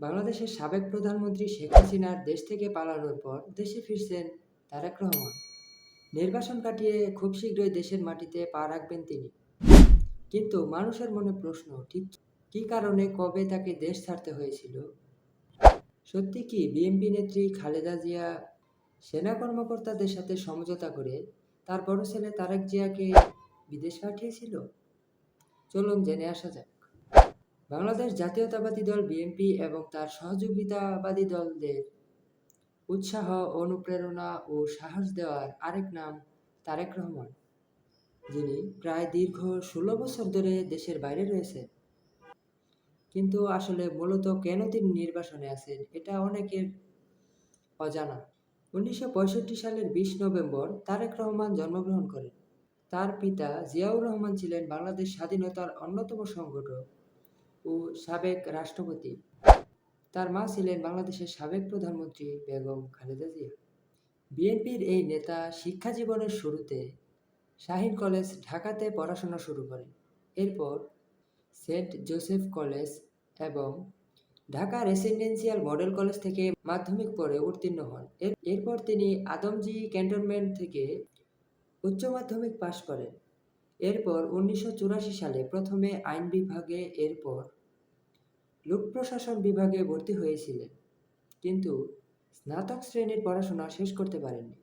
বাংলাদেশের সাবেক প্রধানমন্ত্রী শেখ হাসিনার দেশ থেকে পালানোর পর দেশে ফিরছেন তারেক রহমান। নির্বাচন কাটিয়ে খুব শীঘ্রই দেশের মাটিতে পা রাখবেন তিনি। কিন্তু মানুষের মনে প্রশ্ন, ঠিক কী কারণে, কবে তাকে দেশ ছাড়তে হয়েছিল? সত্যি কি বিএনপি নেত্রী খালেদা জিয়া সেনা কর্মকর্তাদের সাথে সমঝোতা করে তার বড় ছেলে তারেক জিয়াকে বিদেশ পাঠিয়েছিল? চলুন জেনে আসা যাক। বাংলাদেশ জাতীয়তাবাদী দল বিএনপি এবং তার সহযোগিতাবাদী দলদের উৎসাহ, অনুপ্রেরণা ও সাহস দেওয়ার আরেক নাম তারেক রহমান, যিনি প্রায় দীর্ঘ ১৬ বছর ধরে দেশের বাইরে রয়েছেন। কিন্তু আসলে মূলত কেন তিনি নির্বাসনে আছেন, এটা অনেকের অজানা। ১৯৬৫ সালের ২০ নভেম্বর তারেক রহমান জন্মগ্রহণ করেন। তার পিতা জিয়াউর রহমান ছিলেন বাংলাদেশ স্বাধীনতার অন্যতম সংগঠক ও সাবেক রাষ্ট্রপতি। তার মা ছিলেন বাংলাদেশের সাবেক প্রধানমন্ত্রী বেগম খালেদা জিয়া। বিএনপির এই নেতা শিক্ষা জীবনের শুরুতে শাহীন কলেজ ঢাকাতে পড়াশোনা শুরু করেন। এরপর সেন্ট জোসেফ কলেজ এবং ঢাকা রেসিডেন্সিয়াল মডেল কলেজ থেকে মাধ্যমিক পড়ে উত্তীর্ণ হন। এরপর তিনি আদমজী ক্যান্টনমেন্ট থেকে উচ্চ মাধ্যমিক পাশ করেন। এরপর ১৯৮৪ সালে প্রথমে আইন বিভাগে, এরপর লোক প্রশাসন বিভাগে ভর্তি হয়েছিলেন, কিন্তু স্নাতক শ্রেণীর পড়াশোনা শেষ করতে পারেননি।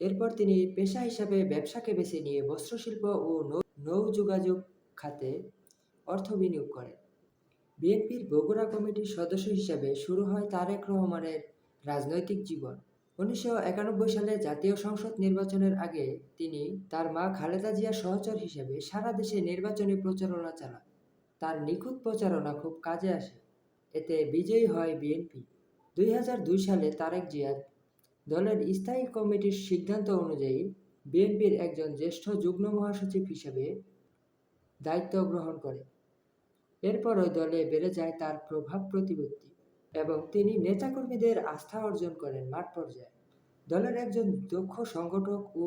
এরপর তিনি পেশা হিসাবে ব্যবসাকে বেছে নিয়ে বস্ত্রশিল্প ও নৌ যোগাযোগ খাতে অর্থ বিনিয়োগ করেন। বিএনপির বগুড়া কমিটির সদস্য হিসাবে শুরু হয় তারেক রহমানের রাজনৈতিক জীবন। ১৯৯১ সালে জাতীয় সংসদ নির্বাচনের আগে তিনি তার মা খালেদা জিয়ার সহচর হিসেবে সারা দেশে নির্বাচনী প্রচারণা চালান। তার নিখুঁত প্রচারণা খুব কাজে আসে, এতে বিজয়ী হয় বিএনপি। ২০০২ সালে তারেক জিয়া দলের স্থায়ী কমিটির সিদ্ধান্ত অনুযায়ী বিএনপির একজন জ্যেষ্ঠ যুগ্ম মহাসচিব হিসেবে দায়িত্ব গ্রহণ করেন। এরপর ওই দলে বেড়ে যায় তার প্রভাব প্রতিপত্তি এবং তিনি নেতাকর্মীদের আস্থা অর্জন করেন মাঠ পর্যায়ে। দলের একজন দক্ষ সংগঠক ও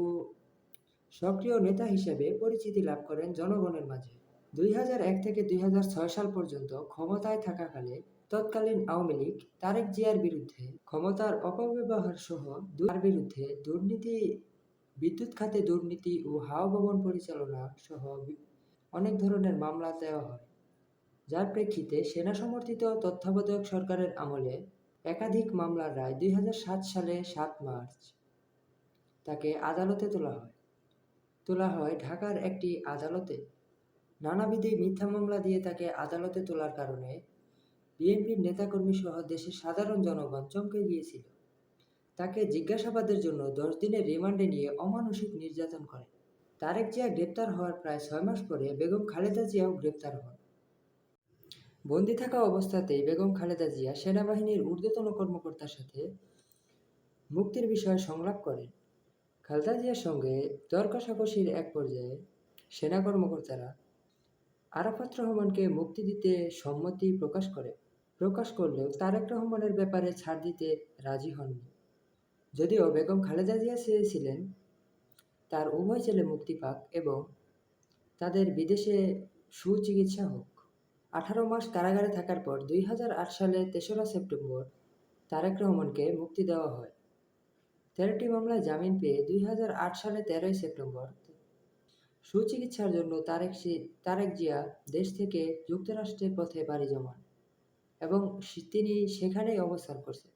সক্রিয় নেতা হিসেবে পরিচিতি লাভ করেন জনগণের মাঝে। ২০০১ থেকে ২০০৬ সাল পর্যন্ত ক্ষমতায় থাকাকালে তৎকালীন আওয়ামী লীগ তারেক জিয়ার বিরুদ্ধে ক্ষমতার অপব্যবহার সহ তার বিরুদ্ধে দুর্নীতি, বিদ্যুৎ খাতে দুর্নীতি ও হাওয়া ভবন পরিচালনা সহ অনেক ধরনের মামলা দেওয়া হয়, যার প্রেক্ষিতে সেনা সমর্থিত তত্ত্বাবধায়ক সরকারের আমলে একাধিক মামলার রায় ২০০৭ সালে ৭ মার্চ তাকে আদালতে তোলা হয় ঢাকার একটি আদালতে। নানাবিধ মিথ্যা মামলা দিয়ে তাকে আদালতে তোলার কারণে বিএনপির নেতাকর্মী সহ দেশের সাধারণ জনগণ চমকে গিয়েছিল। তাকে জিজ্ঞাসাবাদের জন্য ১০ দিনের রিমান্ডে নিয়ে অমানুষিক নির্যাতন করে। তারেক জিয়া গ্রেপ্তার হওয়ার প্রায় ৬ মাস পরে বেগম খালেদা জিয়াও গ্রেপ্তার হন। বন্দী থাকা অবস্থাতেই বেগম খালেদা জিয়া সেনাবাহিনীর ঊর্ধ্বতন কর্মকর্তার সাথে মুক্তির বিষয়ে সংলাপ করেন। খালেদা জিয়ার সঙ্গে দর কষাকষির এক পর্যায়ে সেনা কর্মকর্তারা আরাফাত রহমানকে মুক্তি দিতে সম্মতি প্রকাশ করলেও তারেক রহমানের ব্যাপারে ছাড় দিতে রাজি হননি। যদিও বেগম খালেদা জিয়া চেয়েছিলেন তার উভয় ছেলে মুক্তি পাক এবং তাদের বিদেশে সুচিকিৎসা হোক। ১৮ মাস কারাগারে থাকার পর ২০০৮ সালে ৩রা সেপ্টেম্বর তারেক রহমানকে মুক্তি দেওয়া হয়। ১৩টি মামলায় জামিন পেয়ে ২০০৮ সালে ১৩ই সেপ্টেম্বর সুচিকিৎসার জন্য তারেক জিয়া দেশ থেকে যুক্তরাষ্ট্রের পথে পাড়ি জমান এবং তিনি সেখানেই অবস্থান করছেন।